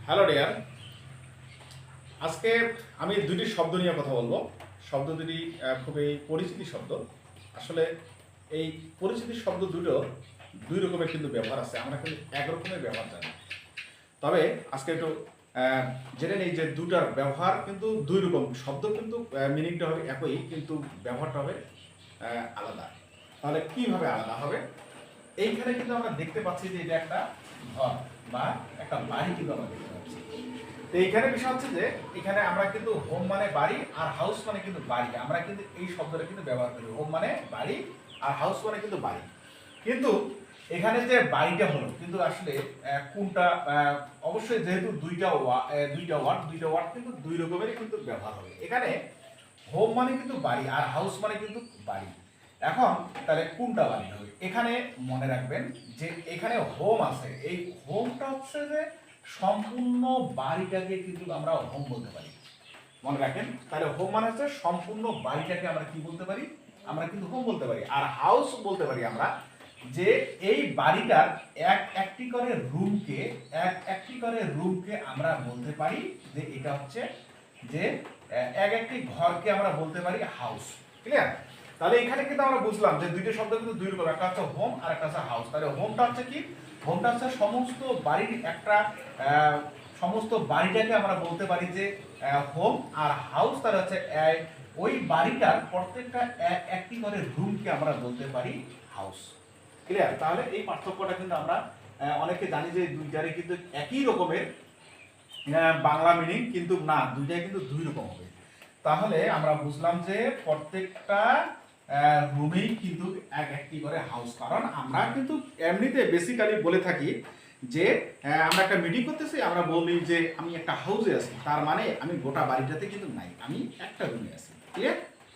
Hello dear, আজকে আমি দুটি শব্দ নিয়ে কথা বলবো। শব্দ দুটি খুবই পরিচিতি শব্দ। আসলে এই পরিচিতি শব্দ দুটো দুই রকমের কিন্তু ব্যবহার আছে, আমরা কিন্তু এক রকমের ব্যবহার জানি। তবে আজকে একটু জেনে নেই যে দুটার ব্যবহার কিন্তু দুই রকম। শব্দ কিন্তু মিনিংটা হবে একই, কিন্তু ব্যবহারটা হবে আলাদা। তাহলে কিভাবে আলাদা হবে? এইখানে কিন্তু আমরা দেখতে পাচ্ছি যে এটা একটা ঘর বা একটা বাড়ি কিন্তু আমরা দেখতে পাচ্ছি। তো এইখানে বিষয় হচ্ছে যে এখানে আমরা কিন্তু হোম মানে বাড়ি আর হাউস মানে কিন্তু বাড়ি, আমরা কিন্তু এই শব্দটা কিন্তু ব্যবহার করি। হোম মানে বাড়ি আর হাউস মানে কিন্তু বাড়ি। কিন্তু এখানে যে বাড়িটা হলো কিন্তু আসলে কোনটা, অবশ্যই যেহেতু দুইটা ওয়ার্ড কিন্তু দুই রকমেরই কিন্তু ব্যবহার হবে। এখানে হোম মানে কিন্তু বাড়ি আর হাউস মানে কিন্তু বাড়ি। এখন তাহলে কোনটা বাড়ি হবে? এখানে মনে রাখবেন যে এখানে হোম আছে, এই হোমটা হচ্ছে যে সম্পূর্ণ বাড়িটাকে কিন্তু আমরা হোম বলতে পারি। মনে রাখেন, তাহলে হোম মানে হচ্ছে সম্পূর্ণ বাড়িটাকে আমরা কি বলতে পারি? আমরা কিন্তু হোম বলতে পারি। আর হাউস বলতে পারি আমরা যে এই বাড়িটার একটি করে রুমকে আমরা বলতে পারি যে এটা হচ্ছে যে একটি ঘরকে আমরা বলতে পারি হাউস। ক্লিয়ার? তাহলে এখানে কিন্তু আমরা বুঝলাম যে দুইটা শব্দ কিন্তু দুই রকম, একটা হচ্ছে হোম আর একটা হচ্ছে হাউস। তাহলে হোমটা হচ্ছে কি? হোমটা হচ্ছে সমস্ত বাড়ির একটা সমস্ত বাড়িটাকে আমরা বলতে পারি যে হোম। আর হাউস তাহলে হচ্ছে ওই বাড়িটার প্রত্যেকটা একটি করে রুমকে আমরা বলতে পারি হাউস। ক্লিয়ার? তাহলে এই পার্থক্যটা কিন্তু আমরা অনেকে জানি যে দুইটারই কিন্তু একই রকমের বাংলা মিনিং, কিন্তু না, দুইটাই কিন্তু দুই রকম হবে। তাহলে আমরা বুঝলাম যে প্রত্যেকটা রুমেই কিন্তু একটি করে হাউস। কারণ আমরা কিন্তু এমনিতে বেসিক্যালি বলে থাকি যে আমরা একটা মিটিং করতেছি, আমরা বলি যে আমি একটা হাউসে আছি, তার মানে আমি গোটা বাড়িটাতে কিন্তু নাই, আমি একটা রুমে আছি। ক্লিয়ার?